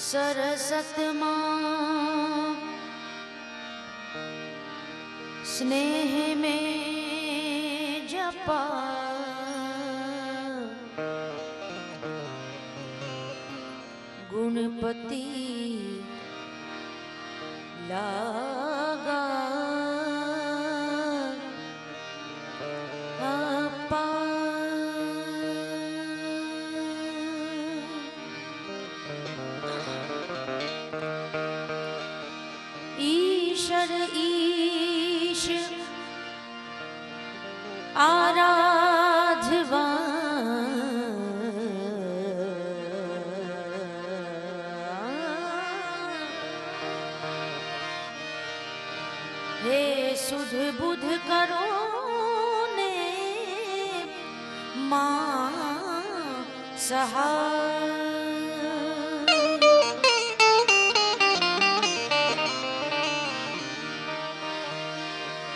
सरसतमां स्नेह में जपा गुणपति लागा ईश्वर ईश आराधवा हे सुध बुध करो ने मां सहाय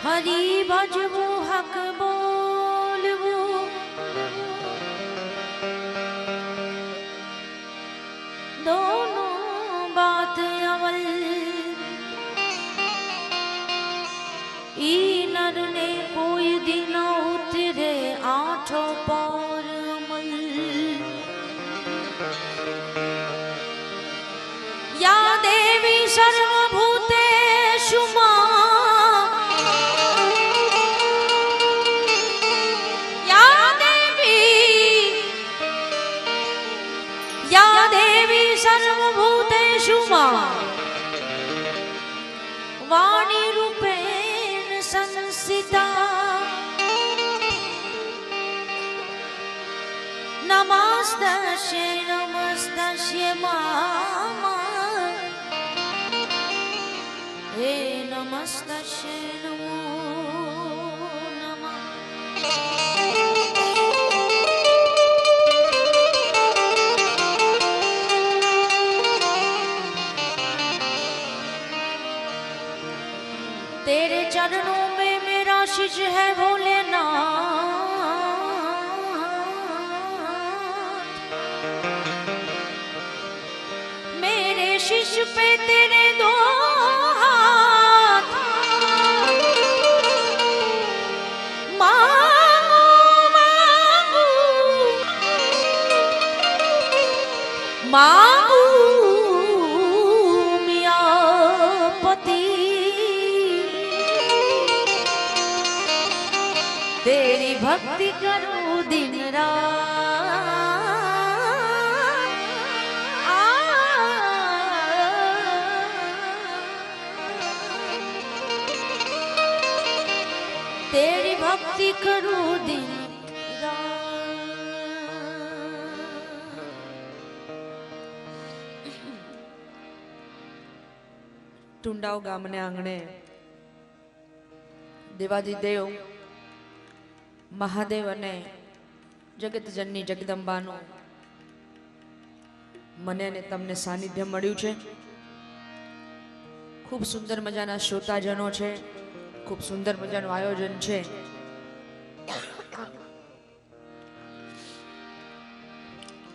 हरि भजबू हक बोलबू दोनों बात अवल ई नर ने कोई दिन उतरे आठों पार अमल या देवी सर्वभूतेषु मां सर्वभूतेषु वाणी रूपेण संस्थिता नमस्तस्यै नमस्तस्यै मामा हे नमस्तस्यै नमो नमः तेरे चरणों में मेरा शीश है भोलेनाथ मेरे शीश पे तेरे दो हाथ मांगू मांगू मांगू मियां पति तेरी भक्ति करूं दिन रात तेरी भक्ति करूं दिन टुंडाव गामने आंगणे देवादिदेव महादेव अने जगतजननी जगदंबानु मने ने तमने सानिध्य मळ्युं छे। खूब सुंदर मजाना श्रोताजनो छे, खूब सुंदर मजानुं आयोजन छे।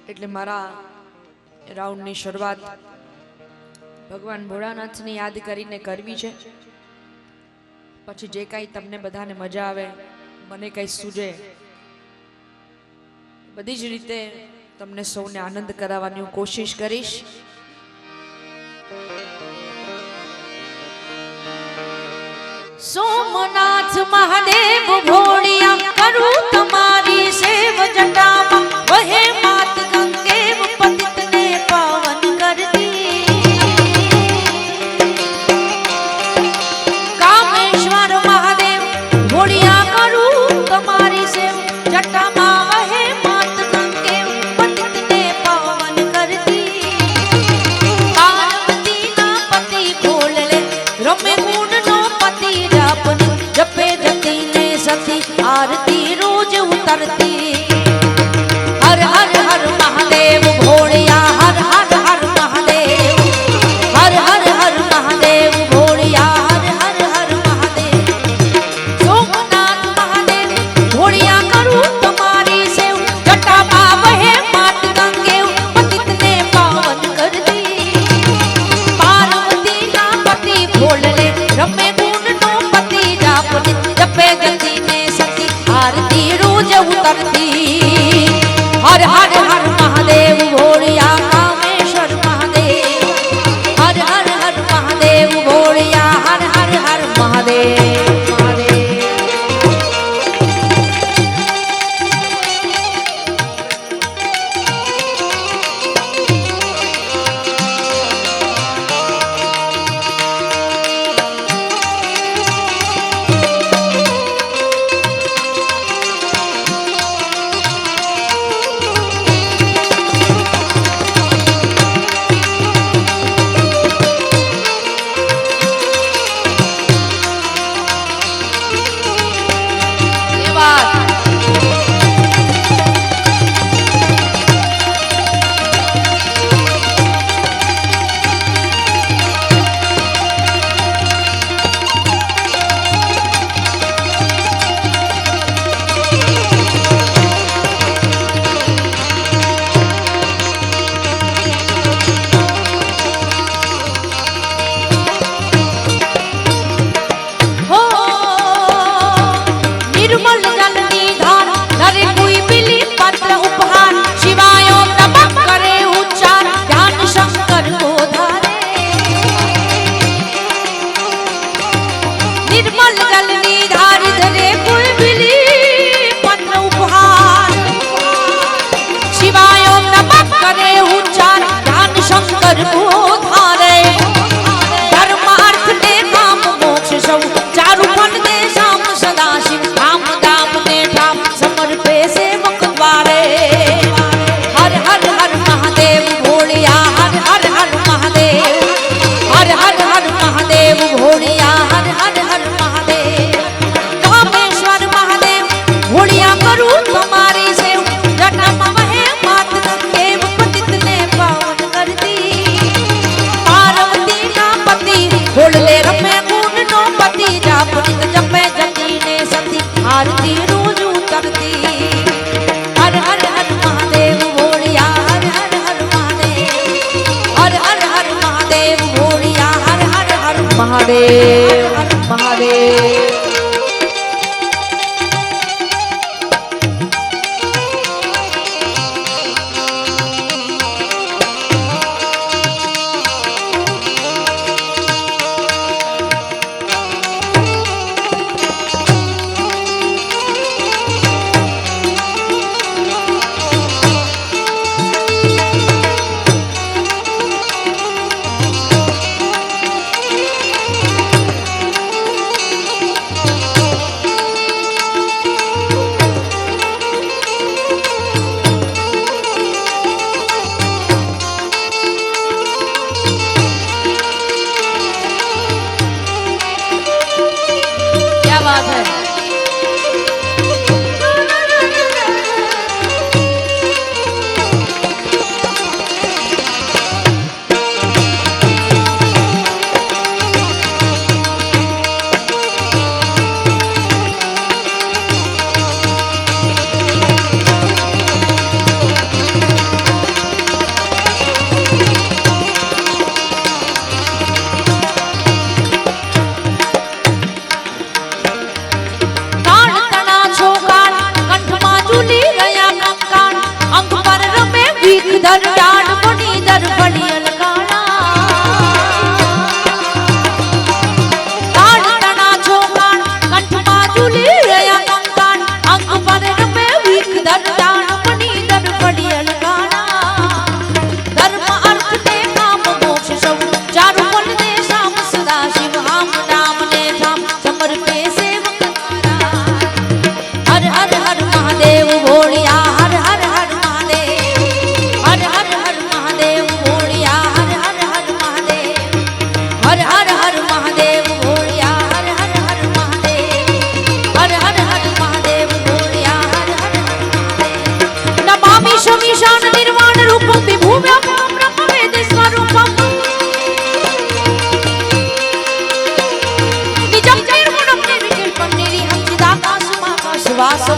एटले मारा राउंडनी शरूआत भगवान भोळानाथने याद करीने करवी छे। पछी जे कांई तमने बधाने मजा आवे मने कई सूझे बधी ज रीते तमने सौने आनंद कराववानी हूँ कोशिश करीश। सोमनाथ महादेव भोळिया करूं तमारी सेव जटामा वहे मात गंगेव पतित ने पावन करती कामेश्वर महादेव भोळिया करूं तमारी सेव जटामा वहे मात गंगेव पतित ने पावन करती पार्वती ना पति खोल ले रमे गुण नो पति जपे जती ने सती रमे गुण नो पति जाप जपे जति ने सती आरती रोज उतरती हर हर हर महादेव भोलिया कामेश्वर महादेव हर हर हर महादेव भोलिया हर हर हर महादेव आरती रोज उतरती हर हर हर महादेव भोलिया हर हर हर महादेव हर हर हर महादेव भोलिया हर हर हर महादेव महादेव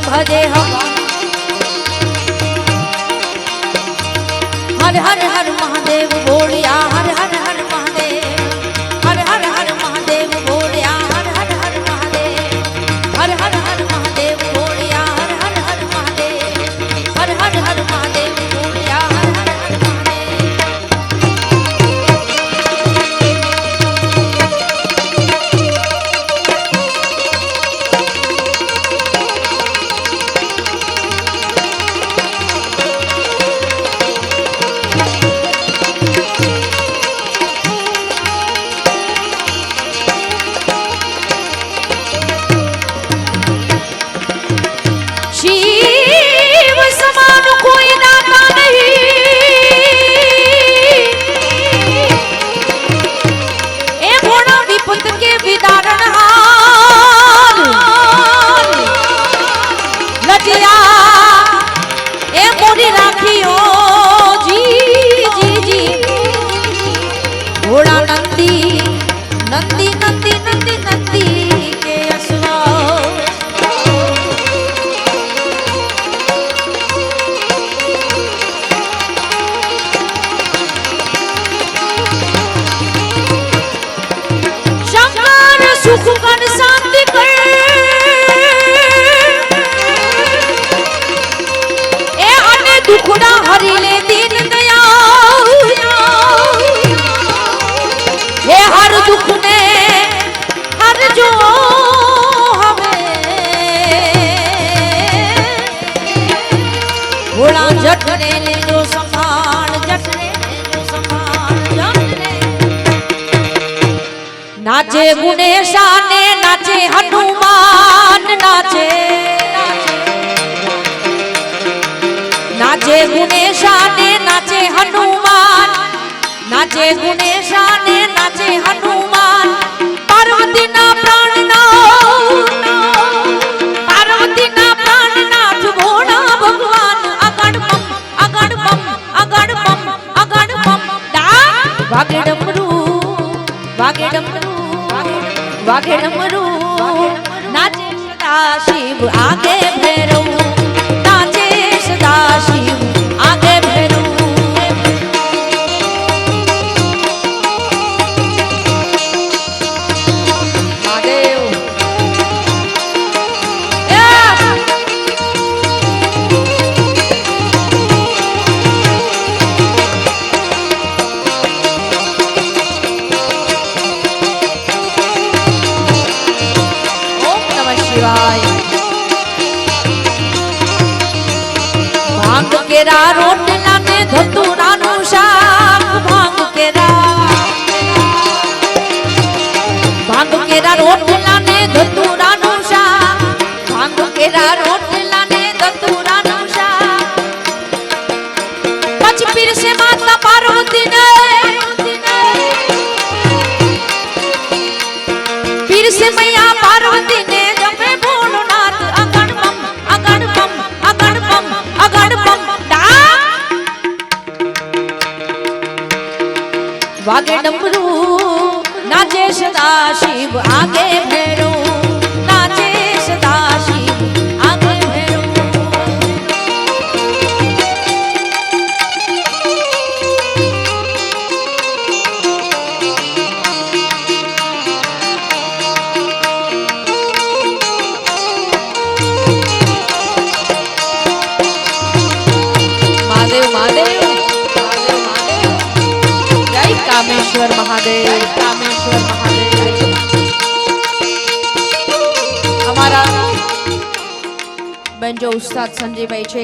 भजे हम हर हर हर महादेव बोलिया हर हर हर महादेव हर हर हर महादेव बोलिया જો હવે ભોળા જઠરે લેજો સંભાળ, જઠરે લેજો સંભાળ, જઠરે. નાચે ગુણેશા ને નાચે હનુમાન, નાચે નાચે ગુણેશા ને નાચે હનુમાન, નાચે ગુણેશા ને નાચે હનુમાન. પાર્વતીના પ્રાણનાથ, પાર્વતીના પ્રાણનાથ ભોળા ભગવાન. આગળ બમ, આગળ બમ, આગળ બમ, આગળ બમ. વાગે ડમરું, વાગે ડમરું, વાગે ડમરું. નાચે સદા શિવ આગે ભૈરવ, નાચે સદા શિવ આગે ભૈરવ. ભાંગ કેરા રોટલા ને ધતુરાનું શાક, ભાંગ કેરા, ભાંગ કેરા રોટલા ને ધતુરાનું શાક, ભાંગ કેરા રોટલા ને ધતુરાનું શાક. પછી પીરસે માતા પાર્વતી ને, પીરસે મૈયા પાર્વતી ને જમે ભોળોનાથ. આગળ બમ, આગળ બમ, આગળ બમ, આગળ બમ. વાગે ડમરું, નાચે સદા શિવ આગે ભૈરવ, નાચે સદા શિવ આગે ભૈરવ. મહાદેવ મહાદેવ મહાદેવ મહાદેવ. જય કામેશ્વર મહાદેવ, કામેશ્વર મહાદેવ. અમારા બેન જો ઉસ્તાદ સંજયભાઈ છે,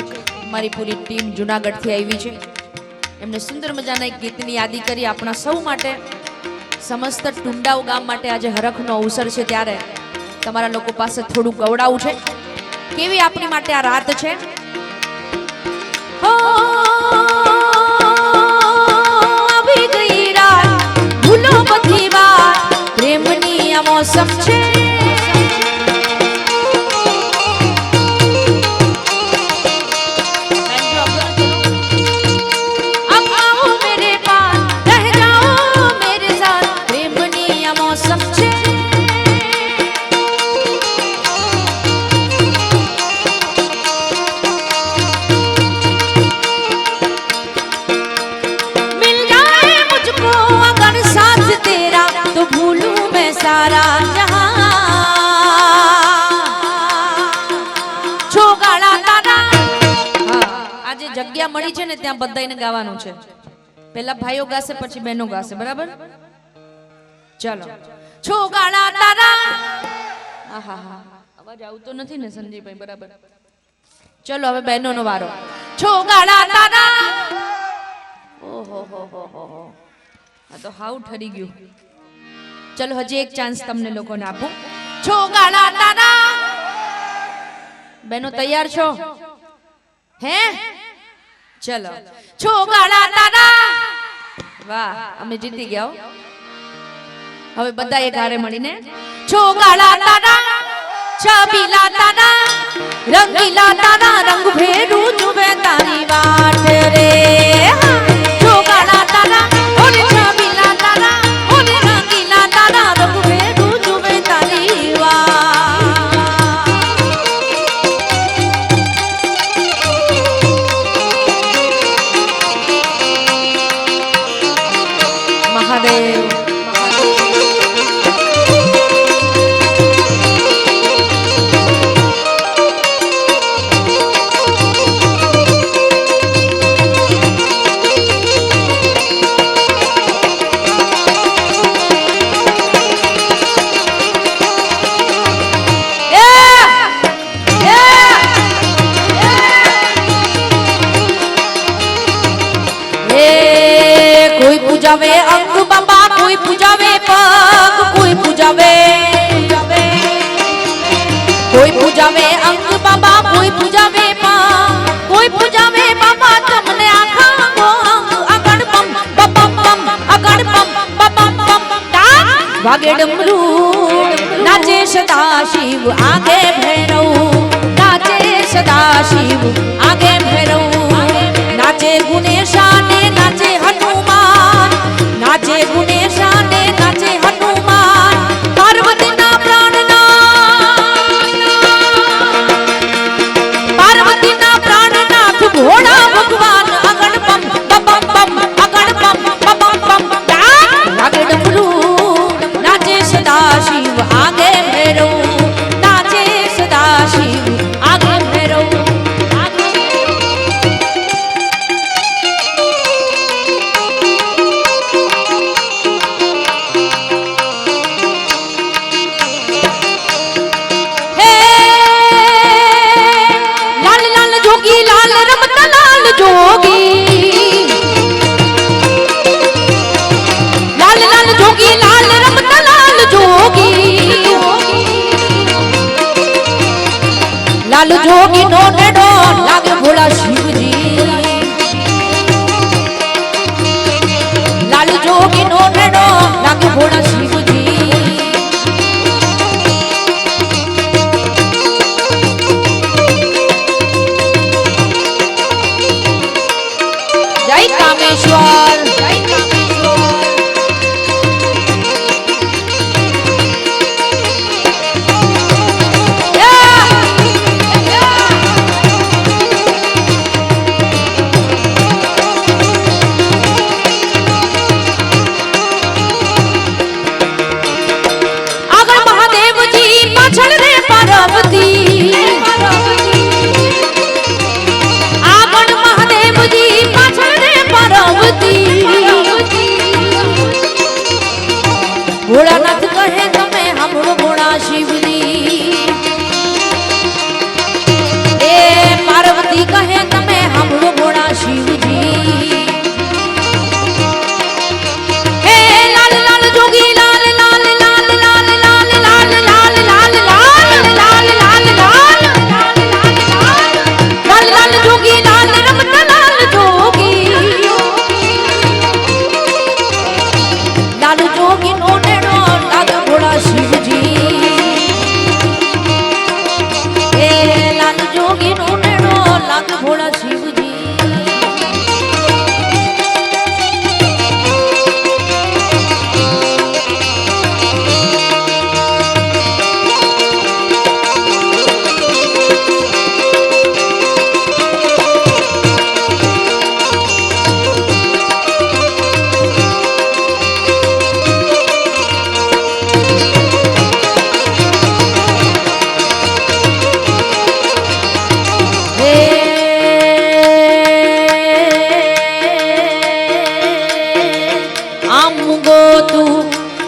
મારી પૂરી ટીમ જુનાગઢથી આવી છે. એમને સુંદર મજાના એક ગીતની યાદી કરી આપણા સૌ માટે, સમસ્ત ટુંડાવ ગામ માટે. આજે હરખનો અવસર છે ત્યારે તમારા લોકો પાસે થોડું ગવડાવું છે. કેવી આપણી માટે આ રાત છે. આવી ગઈ રાત, ભૂલો બધી વાત, પ્રેમની આ મોસમ છે. अब आओ मेरे पास, रह जाओ मेरे साथ, प्रेमनी आ मौसम छे. मिल जाए मुझको अगर साथ तेरा, तो भूलूं मैं सारा जहां. छोगाड़ा तारा. આજે જગ્યા મળી છે ને ત્યાં બધાઈને ગાવાનું છે. પહેલા ભાઈઓ ગાશે, પછી બહેનો ગાશે, બરાબર? ચાલો. છોગાળા તારા. આહા, અવાજ આવતો નથી ને સંજયભાઈ, બરાબર? ચલો હવે બહેનોનો વારો. છોગાળા તારા. ઓહો હો હો હો, આ તો હાવ ઠરી ગયું. ચલો હજી એક ચાન્સ તમને લોકોને આપું. છોગાળા તારા. બહેનો તૈયાર છો? હે? ચલો. છોગાળા તારા. વાહ, અમે જીતી ગયા. હવે બધા એક હારે મળીને. છોગાળા તારા, છબીલા તારા, રંગીલા તારા, રંગ ભેરું જુએ તારી વાટ રે. છોગાળા તારા, ઓરે છબીલા તારા, ઓરે રંગીલા તારા, રંગ ભેરું જુએ તારી વાટ. મહાદેવ કોઈ પૂજાવે પગ, કોઈ પૂજાવે અંગ બાબા, કોઈ પૂજાવે પગ, કોઈ પૂજાવે બાબા તમને આખા આગળ પમ બપમ પમ આગળ પમ બપમ પમ તા વાગે ડમરૂ નાચે સદા શિવ આગે ભૈરવ, નાચે સદા શિવ આગે ભૈરવ, નાચે ગુણેશા ને નાચે હનુમાન, નાચે ગુણેશા ને નાચે હનુમાન, પાર્વતીના પ્રાણનાથ ભોળા ભગવાન આગળ પમ બપમ પમ આગળ પમ બપમ પમ વાગે ડમરૂ નાચે સદા શિવ આગે ભૈરવ, નાચે સદા શિવ આગે ભૈરવ. લાલ જોગી નો નેડો લાગે ભોળા શિવજી, લાલ જોગી નો નેડો લાગે ભોળા શિવજી. જય કામેશ્વર, જય કામેશ્વર. ભોળાનાથ કહે તમે સાંભળો ભોળા શિવજી, એ પાર્વતી કહે તમે સાંભળો ભોળા શિવજી. હે લાલ લાલ જોગી લાલ લાલ લાલ લાલ લાલ લાલ લાલ લાલ લાલ લાલ લાલ લાલ લાલ જોગી લાલ રમતા લાલ જોગી, લાલ જોગી નો શિવજી, એ લાલ જોગી નો નેડો લાગ ભોળા શિવજી.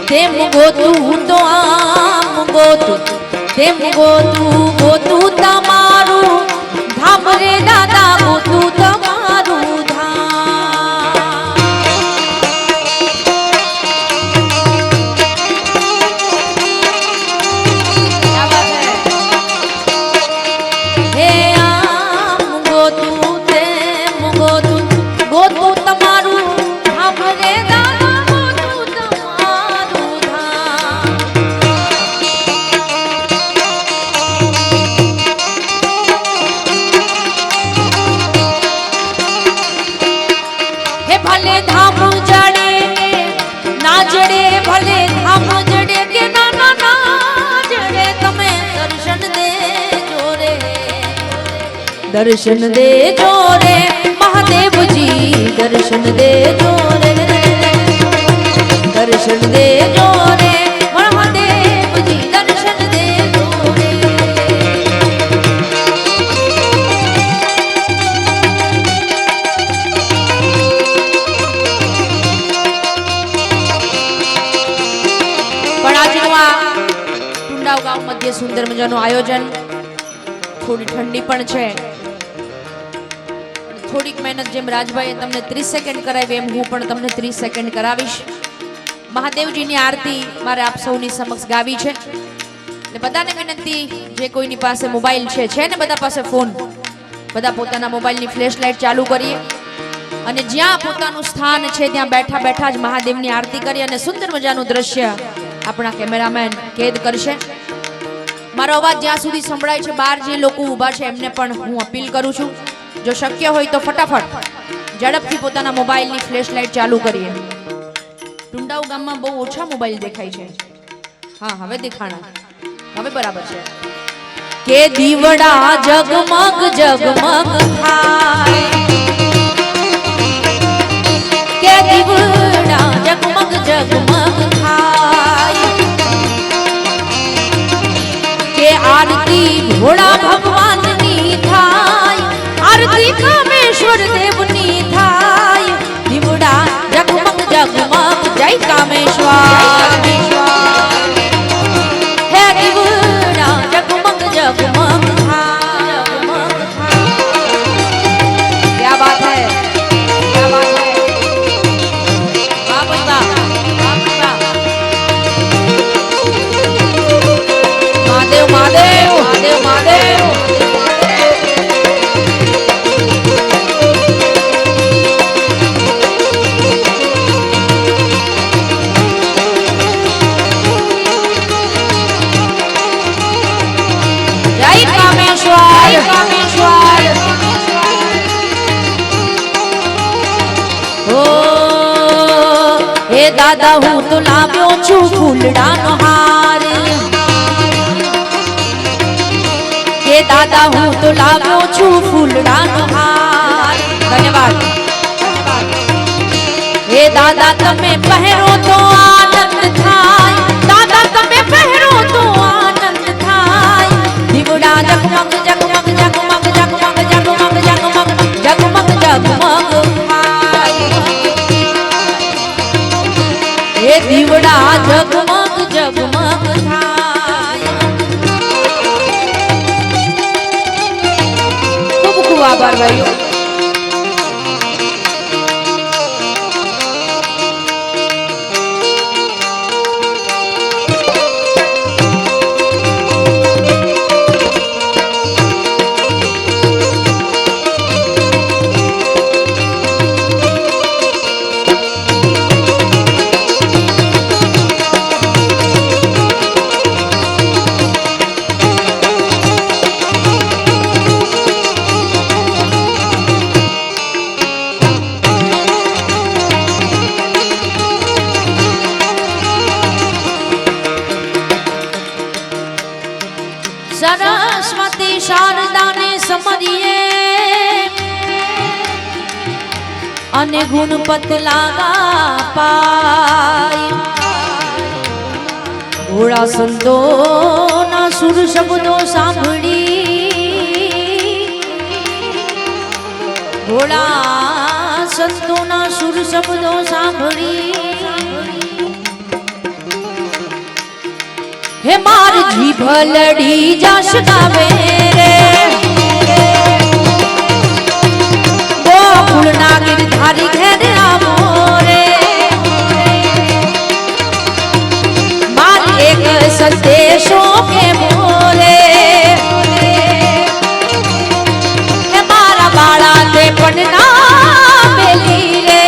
તેમ ગોતું તો આમ ગોતું, તેમ ગોતું તમારું ધામ રે દાદા, ગોતું તમારું ધામ. હે આમ ગોતું તેમ ગોતું, ગોતું તમારું ધામ રે દાદા. ભલે ધામ જડે ના જડે, ભલે ધામ જડે કે ના ના જડે, તમે દર્શન દેજો રે, દર્શન દેજો રે મહાદેવજી, દર્શન દેજો રે, દર્શન દેજો રે મહાદેવજી, દર્શન દેજો રે. ગામ મધ્ય સુંદર મજાનું આયોજન, થોડી ઠંડી પણ છે, થોડીક મહેનત જેમ રાજભાઈએ તમને 30 સેકન્ડ કરાવી એમ હું પણ તમને 30 સેકન્ડ કરાવીશ. મહાદેવજીની આરતી મારે આપ સૌની સમક્ષ ગાવી છે. એટલે બધાને વિનંતી, જે કોઈની પાસે મોબાઈલ છે ને બધા પાસે ફોન, બધા પોતાના મોબાઈલની ફ્લેશ લાઇટ ચાલુ કરીએ અને જ્યાં પોતાનું સ્થાન છે ત્યાં બેઠા બેઠા જ મહાદેવની આરતી કરી અને સુંદર મજાનું દ્રશ્ય આપણા કેમેરામેન કેદ કરશે. મારો અવાજ જ્યાં સુધી સંભળાય છે, બહાર જે લોકો ઊભા છે એમને પણ હું અપીલ કરું છું, જો શક્ય હોય તો ફટાફટ ઝડપથી પોતાના મોબાઈલની ફ્લેશ લાઇટ ચાલુ કરીએ. ટુંડાઉ ગામમાં બહુ ઓછા મોબાઈલ દેખાય છે. હા, હવે દેખાણા, હવે બરાબર છે. કે દીવડા જગમગ જગમગ થાય, કે દીવડા જગમગ જગમગ થાય, કે આરતી ભોળા ભગવાનની થાય, આરતી કામેશ્વર દેવની થાય, દીવડા જગમગ જગમગ જય કામેશ્વર, હે દીવડા જગમગ જગમગ થાય. क्या बात है, क्या बात है, वाह भाई वाह, वाह भाई वाह. महादेव महादेव महादेव महादेव. जय कामेश्वर, कामेश्वर. ओ हे दादा હું તો લાવ્યો છું ફૂલડાનો હાર, હે દાદા હું તો લાવ્યો છું ફૂલડાનો હાર. ધન્યવાદ. હે દાદા તમે પહેરો તો આનંદ થાય, દાદા તમે પહેરો તો આનંદ થાય, દીવડા જગમગ જગમગ જગમગ જગમગ જગમગ જગમગ જગમગ જગમગ થાય, હે દીવડા જગમગ જગમગ થાય. ખૂબ ખૂબ આભાર ભાઈઓ. સરસ્વતી શારદાને સમરીએ અને ગુણપત લાગા પાય, ભોળા સંતોના સુર શબ્દો સાંભળી, ભોળા સંતોના સુર શબ્દો સાંભળી, હે માર જીભ લડી જશ ગાવે રે, ગોકુળના ગિરધારી ઘેર આવો રે, મારી એક સંદેશો કે બોલે, હે મારા બાળા તે પણ ના મેલી રે.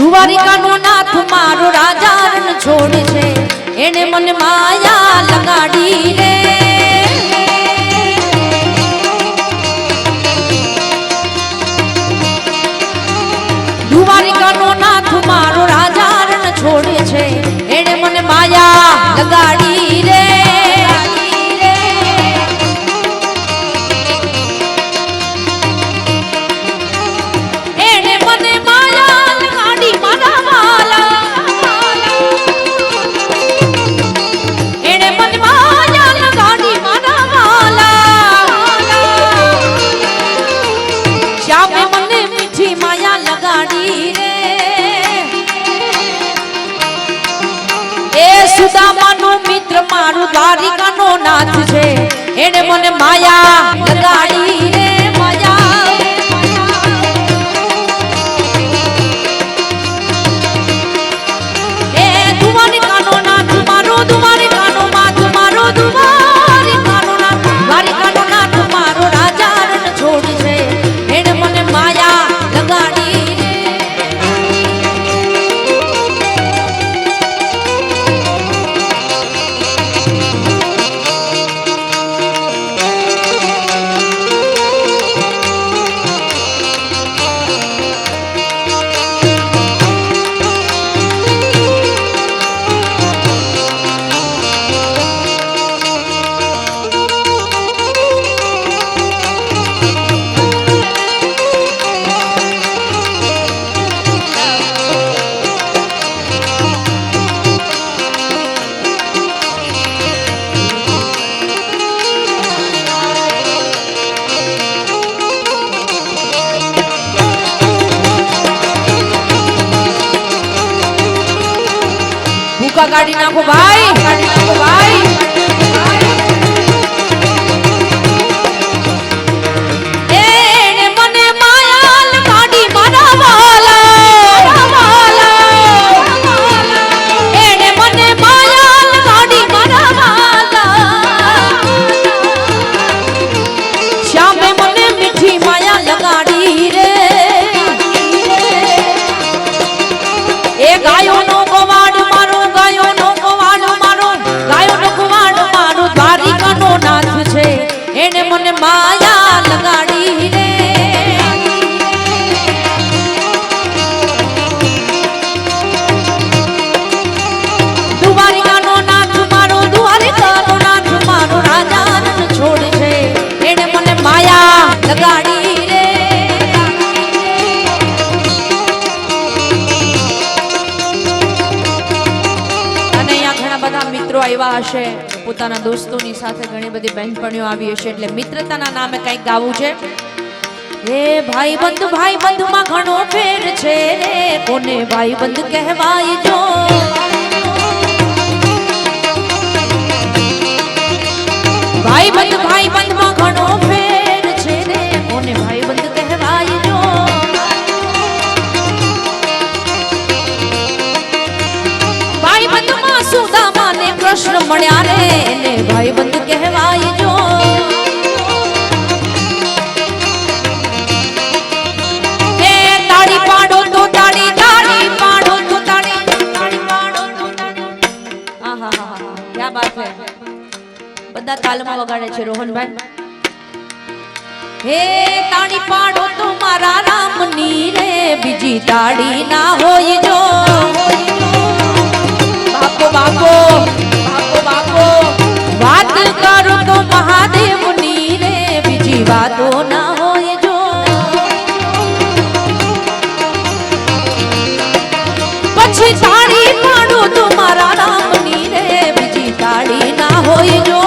દ્વારિકાનો નાથ મારો રાજા રણ છોડ છે, એને મને માયા લગાડી રે, દ્વારિકાનો નાથ મારો રાજા રણ છોડ છે, એને મને માયા લગાડી રે, દ્વારિકાનો નાથ છે એને મને માયા લગાડી રે માયા એ દ્વારિકાનો નાથ મારો દ્વારિકાનો નાથ મારો દ્વારિકાનો નાથ મારો રાજા રણ છોડ છે એને મને માયા લગાડી ગાડી નાખો ભાઈ ગાડી નાખો ભાઈ એને મને માયાલ ગાડી મારા વાલા એને મને માયાલ ગાડી મારા વાલા શ્યામે મને મીઠી માયા લગાડી રે એ ગાયોનો ગવાડ મારો નાથ છે એને મને માયા લગાડી રે દ્વારિકાનો નાથ મારો રાજા રણ છોડ છે એને મને માયા લગાડી રે અને અહીંયા ઘણા બધા મિત્રો આવ્યા હશે પોતાના દોસ્તોની સાથે ઘણી બધી બહેનપણીઓ આવી હશે એટલે મિત્રતાના નામે કંઈક ગાવું છે હે ભાઈબંધ માં ઘણો ફેર છે રે કોને ભાઈબંધ કહેવાય જો ભાઈબંધ માં ઘણો ફેર છે રે કોને ભાઈબંધ કહેવાય જો ભાઈબંધ માં સુદામા ને કૃષ્ણ મળ્યા રે એને ભાઈબંધ કહેવાય જો એ તાળી પાડો તો તાળી તાળી પાડો તો તાળી તાળી પાડો તો તાળી આહા ક્યા બાત હે બધા તાલમાં વગાડે છે રોહનભાઈ હે તાળી પાડો તો મારા રામની રે બીજી તાળી ના હોય જો બાપો વાત કરો તો મહાદેવ ની રે બીજી વાતો ના હોય જો પછી તાળી પાડો તો મારા રામ ની રે બીજી તાળી ના હોય જો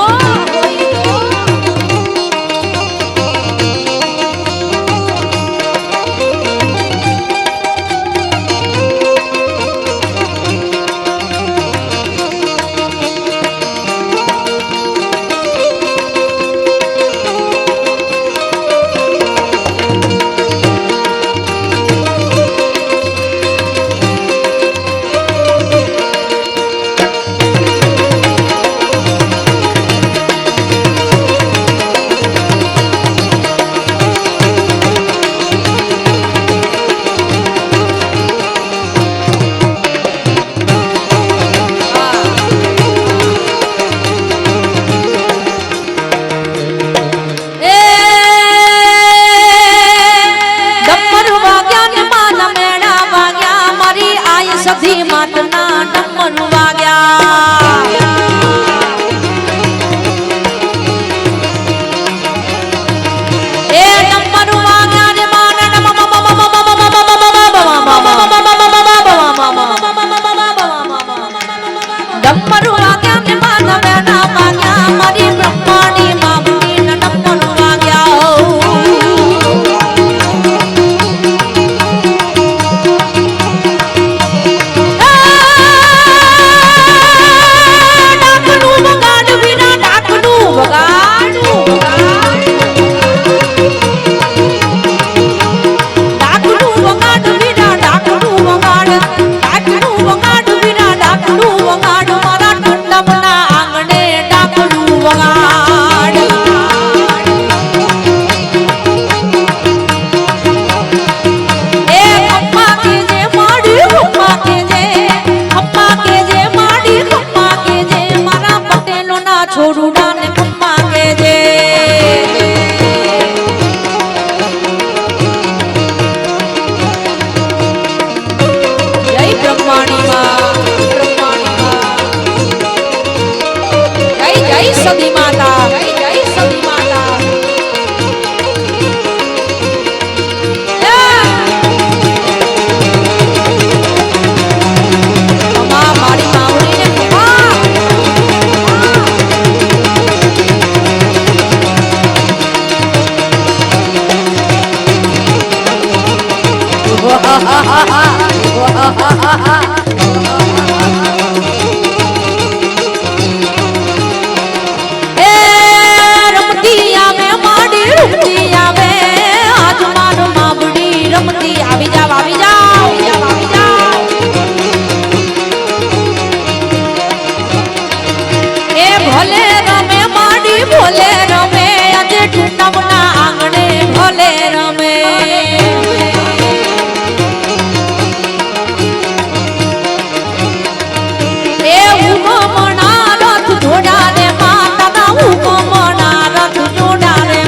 રમતી આવે માડી રમતી આવે આજ મારો માબડી રમતી આવી જાવ આવી જાવ આવી જાવ એ ભલે રમે માડી ભલે રમે આજે ટુંડામના આંગણે ભલે રમે એ ઉમમણા રથ જોડા રે માતાના ઉમમણા રથ જોડા રે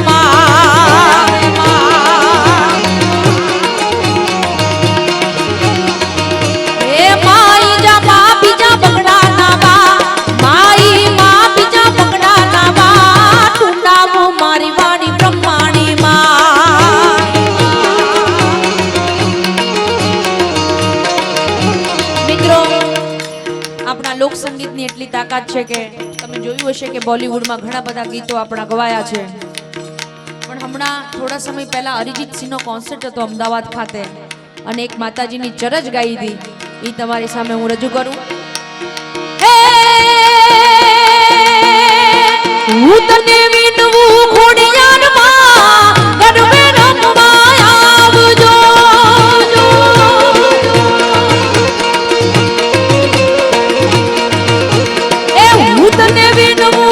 એ માઈ જા મા બીજા બગડા ના બા માઈ મા બીજા બગડા ના બા ટુંડામો મારી વાડી બ્રહ્માણી માં મિત્રો આપણા લોક સંગીતની એટલી તાકાત છે કે તમે જોયું હશે કે બોલિવૂડમાં ઘણા બધા ગીતો આપણા ગવાયા છે પણ હમણાં થોડા સમય પહેલા અરિજીત સિંહનો કોન્સર્ટ હતો અમદાવાદ ખાતે અને એક માતાજીની ચરજ ગાઈ હતી એ તમારી સામે હું રજૂ કરું હું તને વિનવું ખોડિયારમાં ગરબે રમવા આવજો એ હું તને વિનવું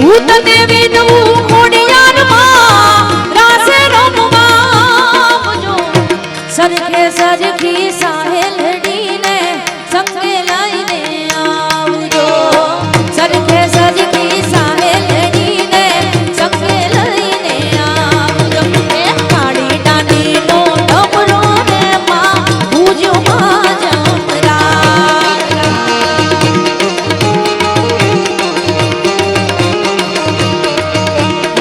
હું તને વિનવું ખોડિયારમાં રાસે રમવા આવજો સરખે સરખી સાહેલડીને સંગે લઈને આવજો સરખે સરખી સાહેલડીને સંગે લઈને આવજો એ કાળી ડાનીનો ડમરો રે માં પૂજો માં જમરા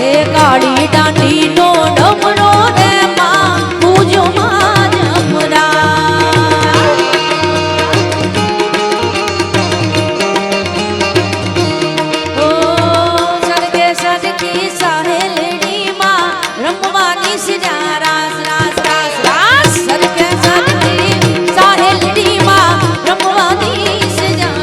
એ કાળી ડાંડીનો ડમરો રે માં પૂજો માં જમરા ઓ સરગે સરગી સાહેલડી માં રમવાની સજા રાસ રાસ રાસ રાસ સરગે સરગી સાહેલડી માં રમવાની સજા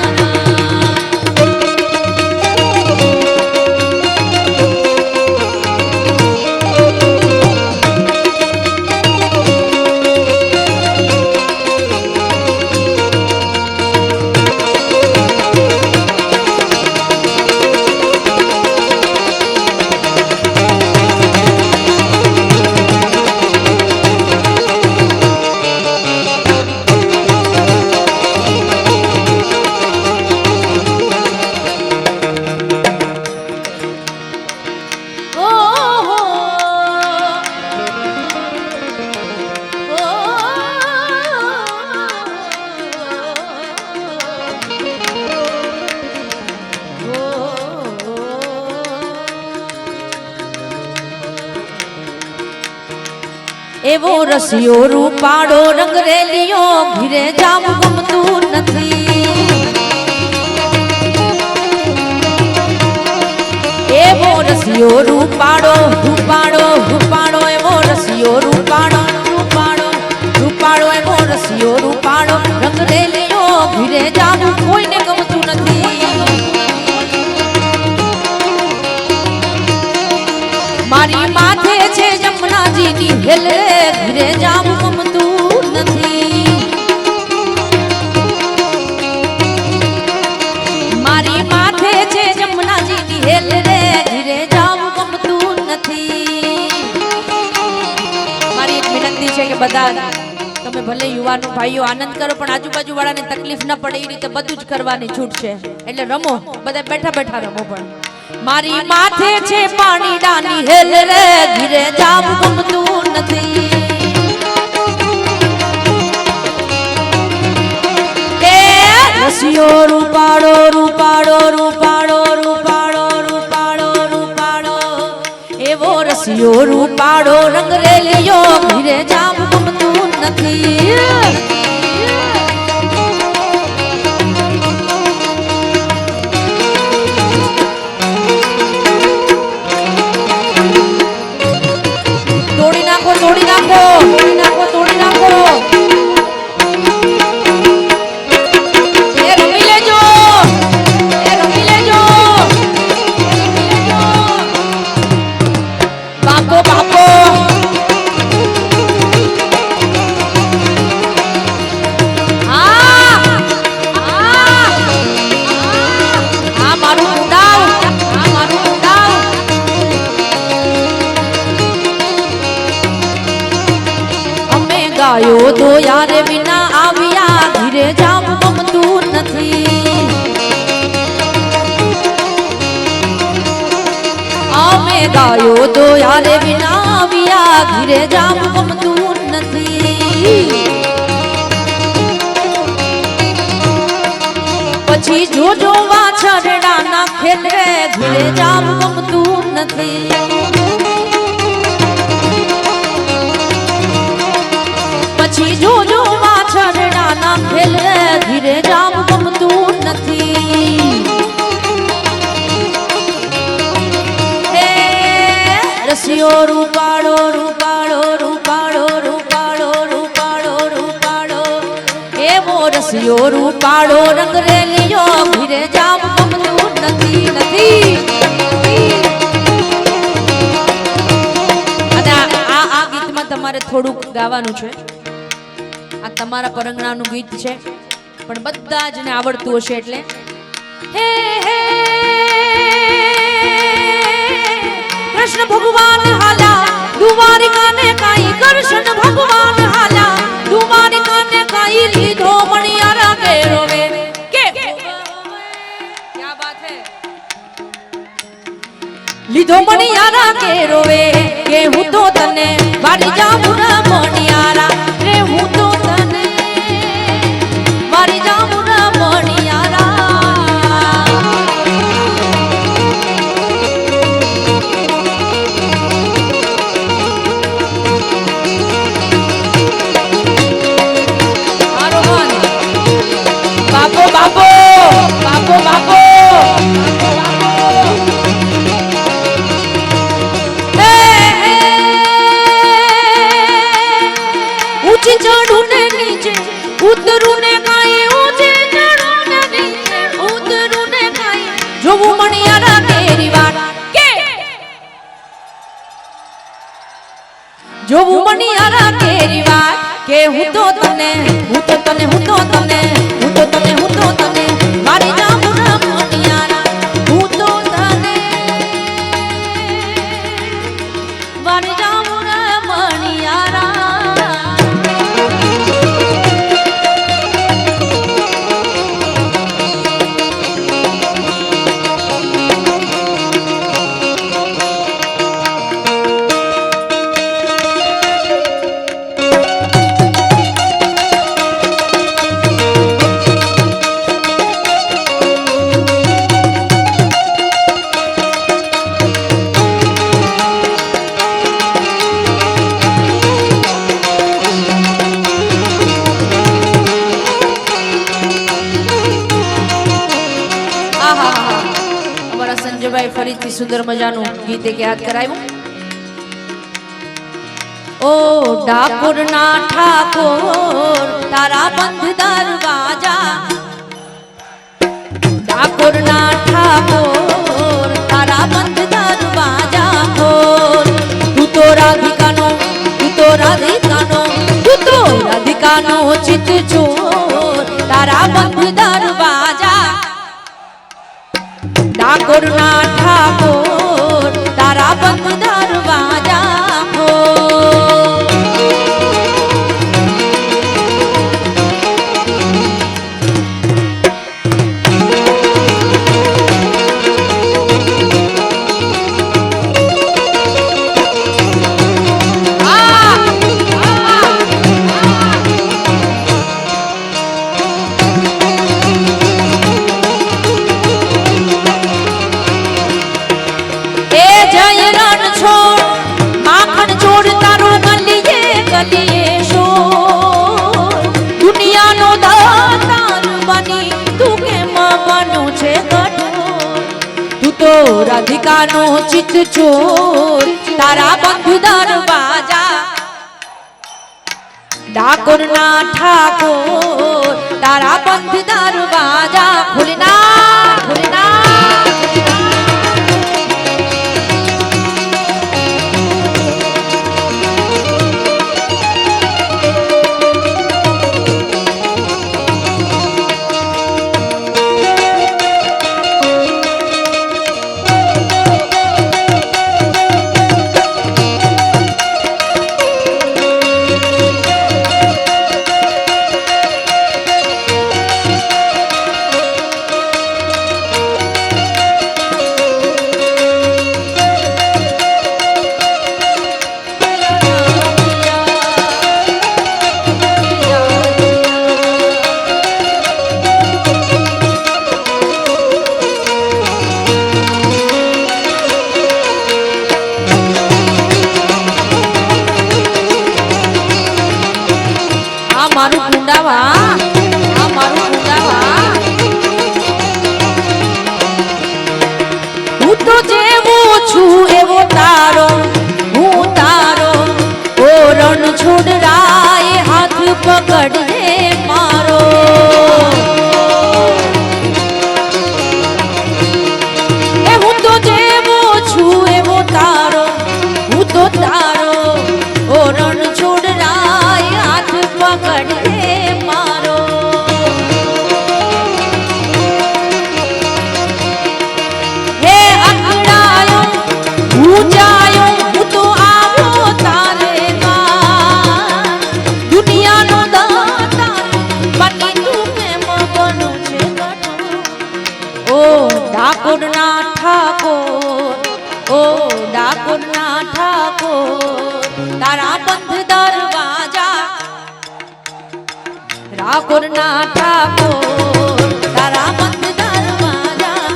એવો રસિયો રૂપાળો રંગ રેલિયો ઘીરે જામ ગમતું નથી એવો રસિયો રૂપાળો રૂપાળો રૂપાળો એવો રસિયો રૂપાળો રૂપાળો રૂપાળો એવો રસિયો રૂપાળો રંગ રેલિયો ઘીરે જામ કોઈને ગમતું નથી મારી માથે છે જમનાજીની હેલ ઘરે જામ ગમતું નથી મારી માથે છે જમનાજીની હેલ રે ઘરે જામ ગમતું નથી મારી એક વિનંતી છે કે બધા તમે ભલે યુવાનો ભાઈઓ આનંદ કરો પણ આજુબાજુ વાળાને તકલીફ ન પડે એ રીતે બધું જ કરવાની છૂટ છે એટલે રમો બધા બેઠા બેઠા રમો પણ મારી માથે છે પાણી ડાની હેલ રે ઘીરે જામ ગમતું નથી એ રસિયો રૂપાળો રૂપાળો રૂપાળો રૂપાળો રૂપાળો રૂપાળો એવો રસિયો રૂપાળો રંગ રેલિયો ઘીરે જામ ગમતું નથી ગાયો તો યારે વિના વિયા ઘીરે જામ ગમતું નથી. પછી જોજો વાછરડા ના ખેલ રે ઘીરે જામ ગમતું નથી. પછી જોજો વાછરડા ના ખેલ રે ઘીરે જામ ગમતું નથી. રસિયો રૂપાળો રૂપાળો રૂપાળો રૂપાળો રૂપાળો રૂપાળો એવો રસિયો રૂપાળો રંગ રેલિયો ઘીરે જામ ગમતું નથી નથી. અને આ ગીતમાં તમારે થોડુંક ગાવાનું છે. આ તમારા પરંગણાનું ગીત છે પણ બધા જને આવડતું હશે એટલે હે હે કૃષ્ણ ભગવાન હાલા દ્વારિકા ને કાઈ કૃષ્ણ ભગવાન હાલા દ્વારિકા ને કાઈ લીધો મણિયારા કે રોવે કે ક્યા બાત હે લીધો મણિયારા કે રોવે કે હું તો તને વારી જાઉં ના મણિયારા રે હું તો તને વારી જાઉં ના મણિયારા. બાપો બાપો બાપો બાપો ઊંચી ચડું ને નીચે ઉતરું ને કાઈ ઊંચી ચડું ને નીચે ઉતરું ને કાઈ જોવું મણિયારા કેરી વાત કે જોવું મણિયારા કેરી વાત કે હું તો તને હું તો તને હું તો તને હું તો તને હું તો તને મારી જાઉં ના મણિયારા હું તો તને મારી જાઉં ના મણિયારા. સંજયભાઈ ફરીથી સુંદર મજાનું ગીત એક યાદ કરાવ્યું. ઓ ડાકોર ના ઠાકોર તારા બંધ દરવાજા ડાકોર ના ઠાકોર તારા બંધ દરવાજા ખોલ તું તો રાધિકાનો તું તો રાધિકાનો તું તો રાધિકાનો ચિત ચોર તારા બંધ દરવાજા ડાકોર ના ઠાકોર તારા બંધ દરવાજા ખોલ. દુનિયાનો દાતાર બની તું કેમ બનું છે કઠોર તું તો રાધિકાનો ચિત ચોર તારા બંધ દરવાજા ડાકોર ના ઠાકોર તારા બંધ દરવાજા ખુલના ખુલના. આ મારું કુંડાવા, આ મારું કુંડાવા. હું તો જેવો છું એવો તારો, હું તારો ઓરણ છોડરાય હાથ પકડે મારો. એ હું તો જેવો છું એવો તારો, હું તો તારો ઓરણ છોડરાય હાથ પકડે મારો. હે અકળાયો ઊંચાયો હું તો આવ્યો તારે માં. દુનિયાનો દાતા બની તું એમ બનું છે કઠણ. ઓ ડાકોરના ઠાકોર, ઓ ડાકોરના ઠાકોર, તારા બંધ દરવાજા. ડાકોરના ઠાકોર, તારા બંધ દરવાજા.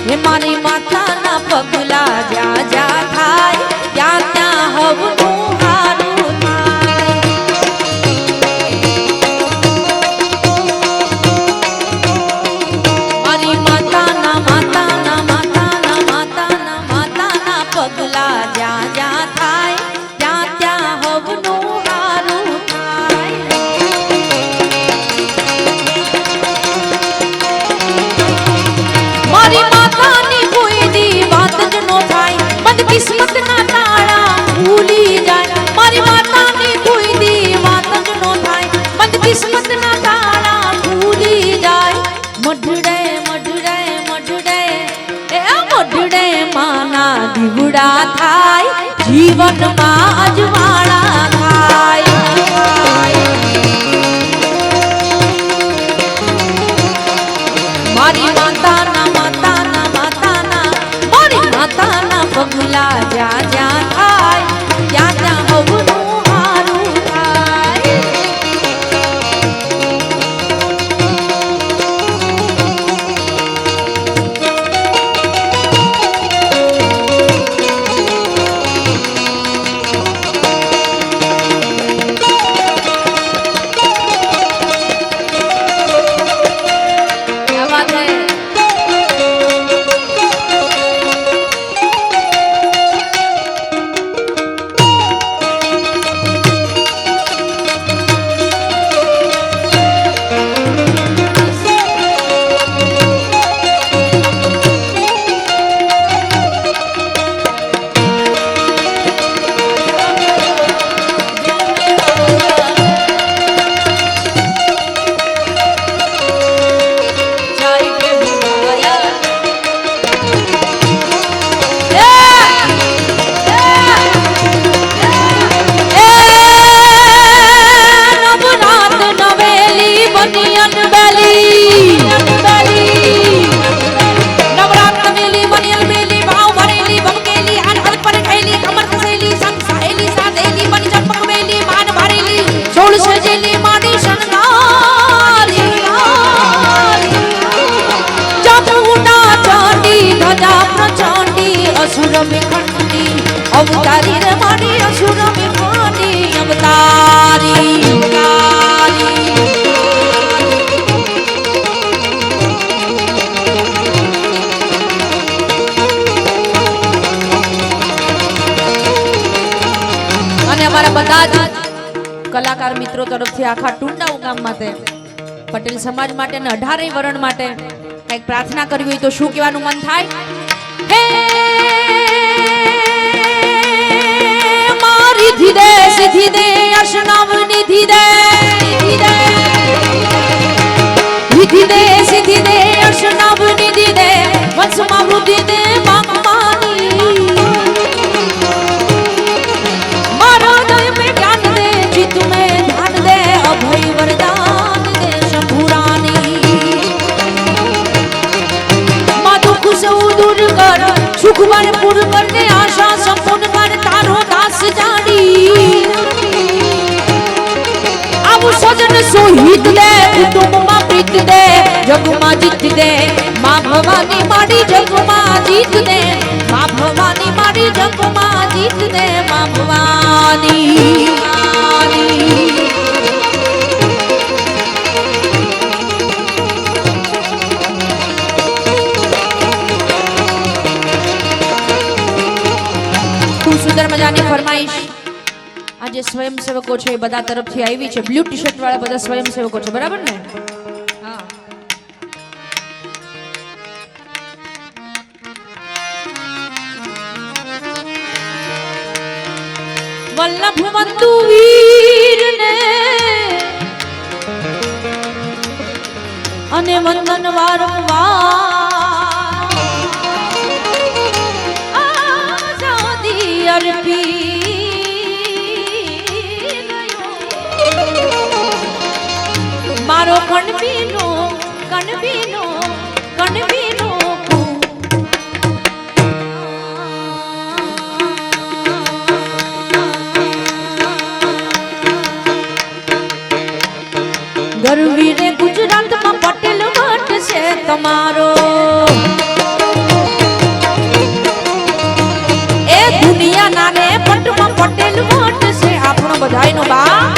હે મારી માતાના પગલા જ્યાં જ્યાં થાય ત્યાં ત્યાં હવનું હારું થાય. મારી માતાના માતાના માતાના માતાના માતાના પગલા જ્યાં જ્યાં થાય ત્યાં ત્યાં હવનું હારું થાય. મારી માતાની કોઈ દી વાત જ નો થાય, બદકિસ્મતના તાળા ભૂલી જાય. મારી માતાની કોઈ દી વાત જ નો થાય, બદકિસ્મતના તાળા ભૂલી જાય. મઢડે મઢડે મઢડે એ મઢડે માના દીવડા થાય, જીવનમાં અજવાળા થાય. મારી માતાના માતાના માતાના મારી માતાના પગલા જ્યાં જ્યાં થાય ત્યાં ત્યાં હવનું હારું થાય. ક્યા વાત હૈ. અવતારી રે મારી અસુર મેઘાની અવતારી અવતારી. અને અમારા બધા જ કલાકાર મિત્રો તરફથી આખા ટુંડાઉ ગામ માટે, પટેલ સમાજ માટે અને 18 વરણ માટે કંઈક પ્રાર્થના કરવી હોય તો શું કહેવાનું મન થાય? હે સિદ્ધિ દે સિદ્ધિ દે અર્શનાવ નિધિ દે નિધિ દે સિદ્ધિ દે અર્શનાવ નિધિ દે વંશમાં વૃદ્ધિ દે માગમાની. મારા દય में ज्ञान दे चित्त में ध्यान दे अभय वरदान दे शंभुरानी. माँ दुख से दूर कर सुख भरपूर करने आशा संपूर्ण कर तारो दास जानी. આવું સજન સોહિત દે કુટુંબમાં પ્રીત દે જગમાં જીત દે માં ભવાની મારી જગમાં જીત દે માં ભવાની મારી જગમાં જીત દે માં ભવાની ખૂબ સુંદર મજાની ફરમાઈશ આજે સ્વયંસેવકો છે એ બધા તરફથી આવી છે બ્લુ ટી શર્ટ વાળા બધા સ્વયંસેવકો છે બરાબર ને હા વલ્લભ વંદુ વીર ને અને વંદન વારંવાર આઝાદી અર્પી મારો કણબીનો ગરવી રે ગુજરાતમાં પટેલ વટ છે તમારો એ દુનિયાના રે પટમાં પટેલ વટ છે આપણો બધાયનો બા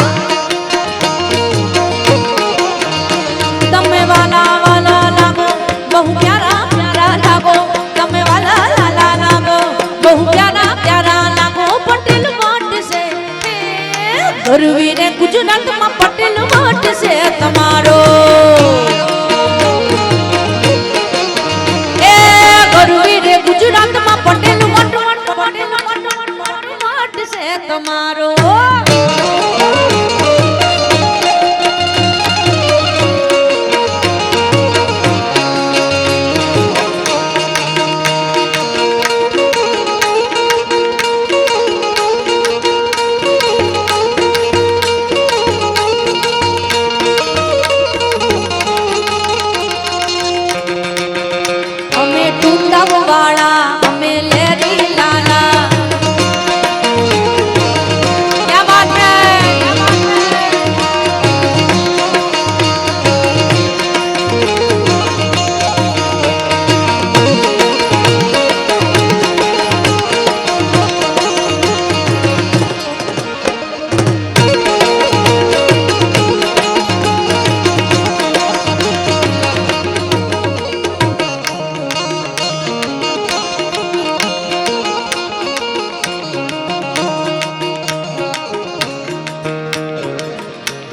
તમે વાલા વાલા લાગો બહુ પ્યારા પ્યારા લાગો તમે વાલા લાલા લાગો બહુ પ્યારા પ્યારા લાગો પટેલ વટ છે ગરવી રે ગુજરાતમાં પટેલ વટ છે તમારો એ ગરવી રે ગુજરાતમાં પટેલ વટ છે તમારો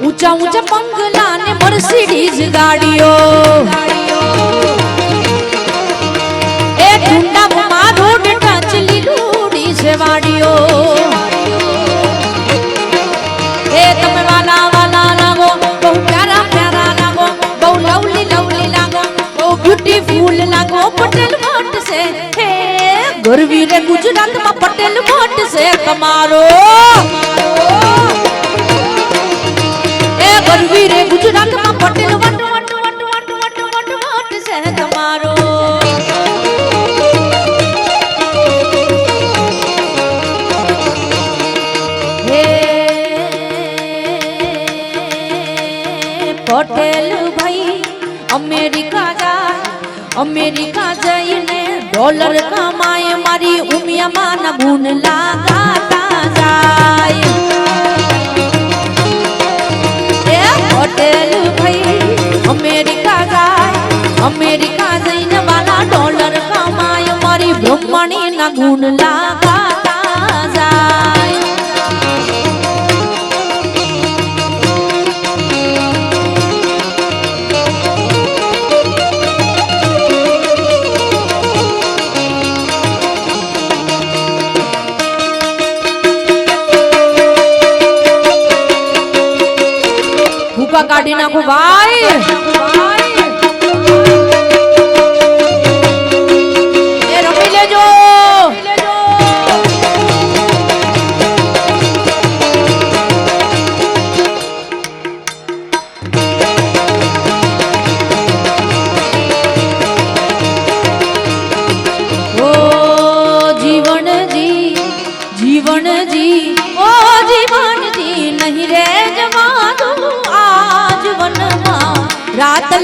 ऊंचा ऊंचा बंगला ने मर्सिडीज गाड़ियो ए ढूंढा मा रोड टच लीलूड़ी से वाड़ियो ए तमे वाला वाला लागो बहु प्यारा प्यारा लागो बहु लवली लवली लागो बहु ब्यूटीफुल लागो पटेल वट से हे गरवी रे गुजरात में पटेल वट से તમારો ગરવી રે ગુજરાતમાં પટેલ વટ છે તમારો હે પટેલ ભાઈ અમેરિકા જઈને ડોલર કમાય મારી ઉમિયામાં ના ગુણ લાગાતા જાય પટેલ ભાઈ અમેરિકા જઈને વાલા ડોલર કમાય મારી બ્રહ્મણી ના ગુણ લાગાતા જાય કાઢી નાખો ભાઈ એ રમી લેજો ઓ જીવનજી ઓ જીવનજી નહીં રે જવાનું રાત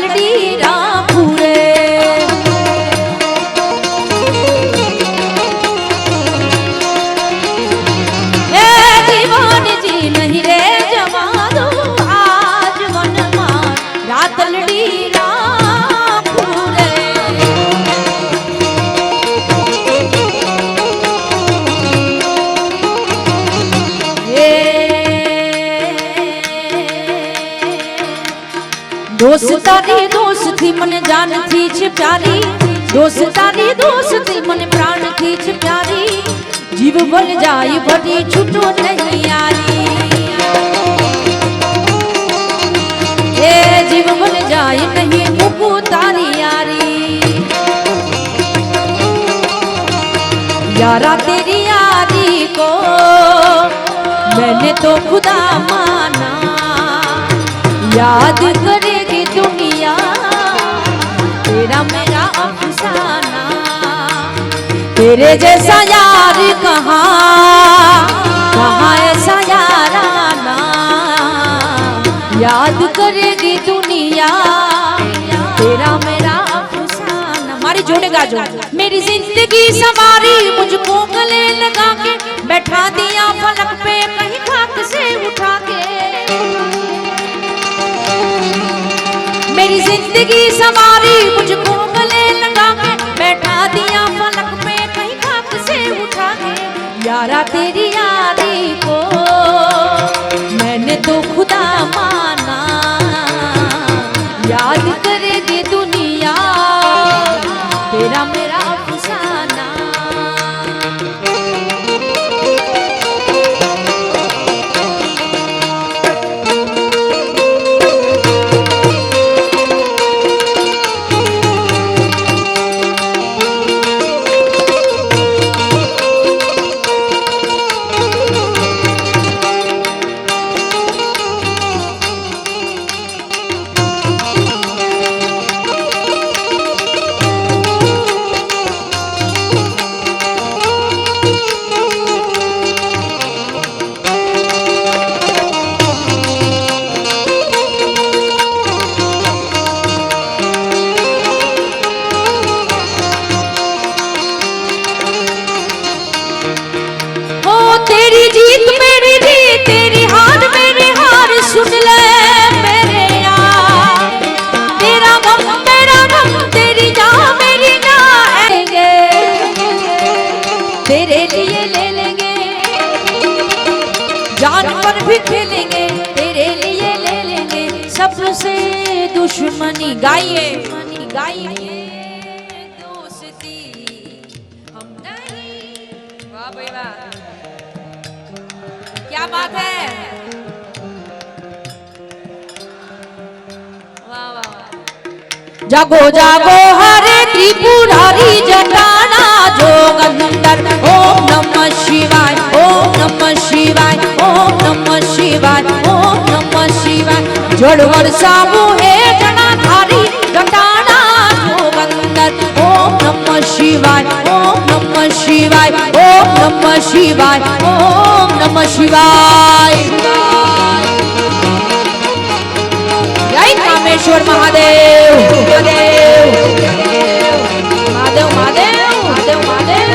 તારી દોસ્તથી મને જાનથી છે પ્યારી, દોસ્ત તારી દોસ્તથી મને પ્રાણથી છે પ્યારી, જીવ ભલ જાય ભરી છૂટો નહીં યારી, એ જીવ ભલ જાય નહીં મૂકું તારી યારી, यारा तेरी यारी को मैंने तो खुदा माना, याद करेगी दुनिया तेरा मेरा अफसाना, तेरे जैसा यार कहाँ ऐसा याराना, याद करेगी दुनिया तेरा मेरा अफसाना। मारी जोड़े गाजो। मेरी जिंदगी सवारी मुझको गले लगा के, बैठा दिया फलक पे कहीं खाक से उठा के, मेरी जिंदगी सवारी मुझको गले लगा के, बैठा दिया फलक पे कहीं खाक से उठा के, यारा तेरी यारी को मैंने तो खुदा माना, याद करेगी दुनिया तेरा मेरा अफसाना। तेरी जीत मेरी जीत, तेरी हार मेरी हार, सुन ले मेरे यार, तेरा गम मेरा गम, तेरी जान मेरी जान, तेरे लिए ले लेंगे जान पर भी खेलेंगे, तेरे लिए ले लेंगे सबसे दुश्मनी। गाइए गाइए दोस्ती हम नहीं। वाह भाई वाह, क्या बात है, वाह वाह। जागो जागो हरे त्रिपुरारी जटाना जोगंदर, ओम नमः शिवाय, ओम नमः शिवाय, ओम नमः शिवाय, ओम नमः शिवाय। जड़ वर्षावो है जटाधारी जटाना जोगंदर, ओम नमः शिवाय, ओम नमः शिवाय, ओम नमः शिवाय, ओम नमः शिवाय। जय कामेश्वर महादेव महादेव महादेव महादेव महादेव महादेव।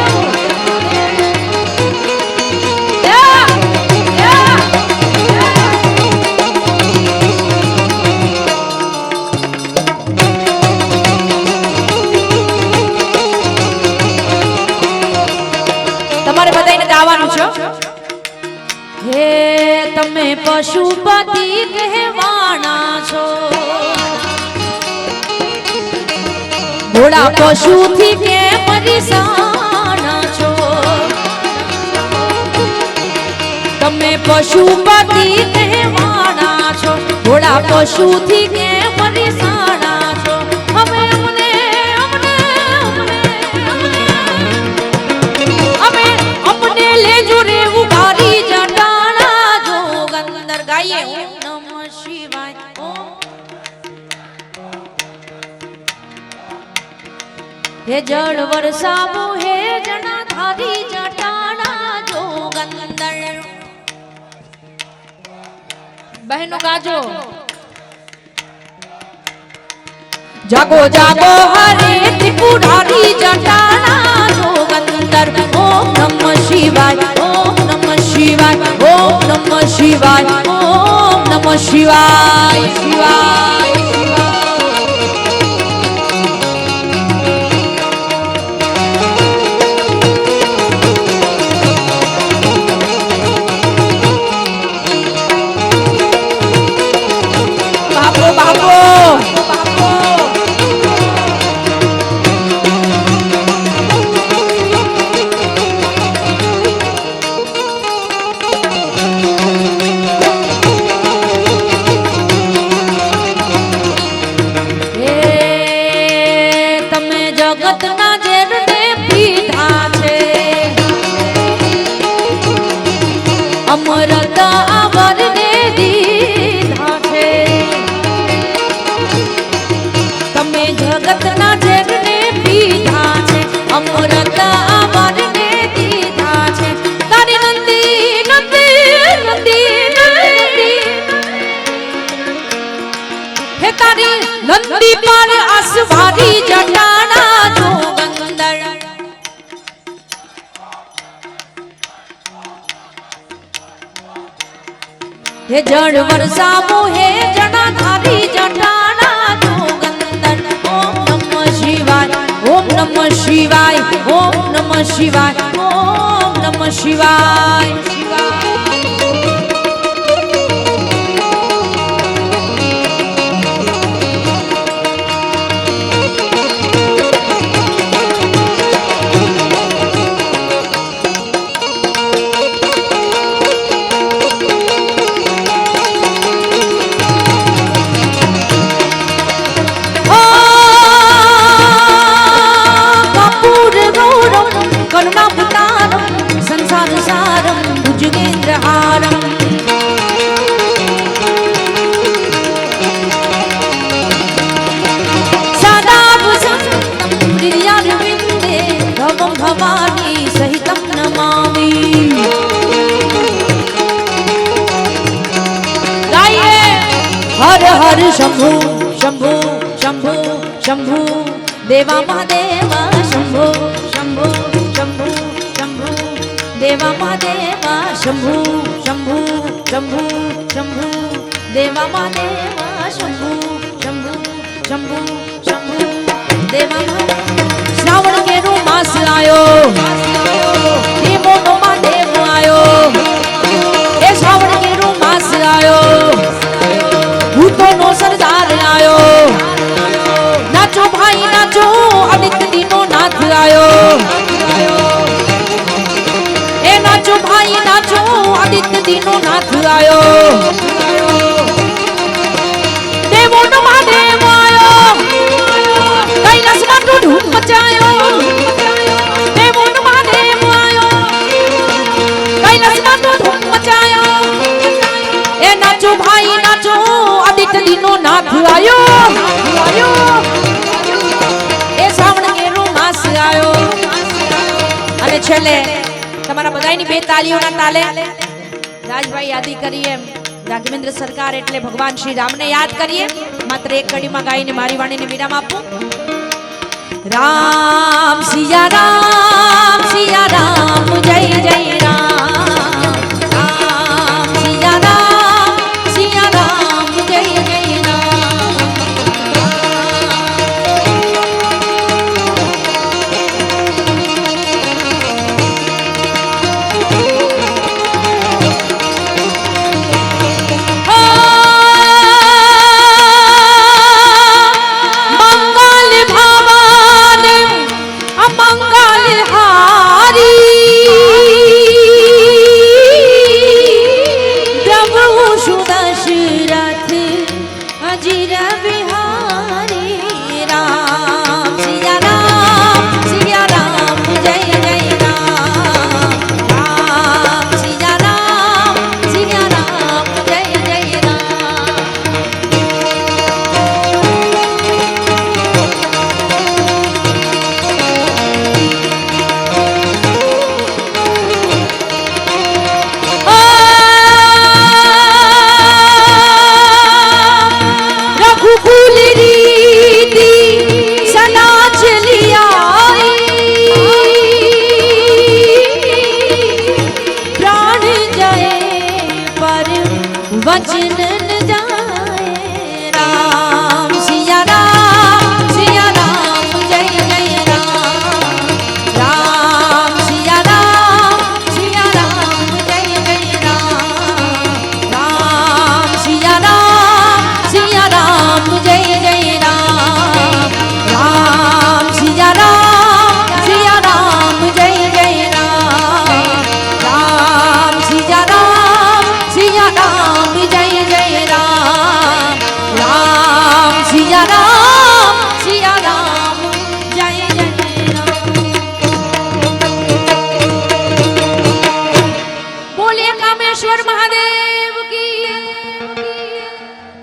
તમારે બધાને ગાવાનું છે। હે તમે પશુપતિ કહેવાના છો, ઘોડા પશુથી કેમ પરેશાન છો, તમે પશુપતિ કહેવાના છો, ઘોડા પશુથી કેમ પરેશાન છો, હવે અમને અમને અમને અમને લેજો રે ઉગારી જટાણા જોગંદર। ગાઈએ ઓમ નમઃ શિવાય, ઓમ हे जल वर्षावो हे जटाधारी जटाना जोगंदर। बहनों गाजो। जागो जागो हरे त्रिपुरारी जटाना जोगंदर, ओम नमः शिवाय, ओम नमः शिवाय, ओम नमः शिवाय, ओम नमः शिवाय शिवाय। बाबो बाबो हे जड़ वर्षावो हे जटाधारी जटाना जोगंदर ओम नमः शिवाय ओम नमः शिवाय ओम नमः शिवाय ओम नमः शिवाय करुणावतारम संसार सारम भुजगेंद्रहारम सदा वसंतं हृदयारविंदे भवं भवानी सहितं नमामि गाइए हर हर शंभु शंभु शंभु शंभु देवा महादेवा शंभु शंभु शंभु शंभु देवा महादेवा शंभु शंभु शंभु शंभु देवा महादेवा शंभु शंभु शंभु शंभु देवा श्रावण के रो मास आयो देवो नो महादेव आयो ए श्रावण के रो मास आयो भूतो नो सरदार आयो नाचो भाई नाचो आदित्य दीनो नाथ आयो ए नाचो भाई नाचो आदित्य दीनो नाथ आयो देवो नो महादेव आयो कैलाश में तो धूम मचायो देवो नो महादेव आयो कैलाश में तो धूम मचायो ए नाचो भाई नाचो आदित्य दीनो नाथ आयो आयो आयो અને છેલ્લે તમારા બધાયની બે તાળીઓના તાલે રાજભાઈ યાદી કરીએ રાઘવેન્દ્ર સરકાર એટલે ભગવાન શ્રી રામને યાદ કરીએ માત્ર એક કડીમાં ગાઈને મારી વાણીને વિરામ આપું રામ સિયા રામ જય જય રામ રામ સિયા રામ જય જય वचन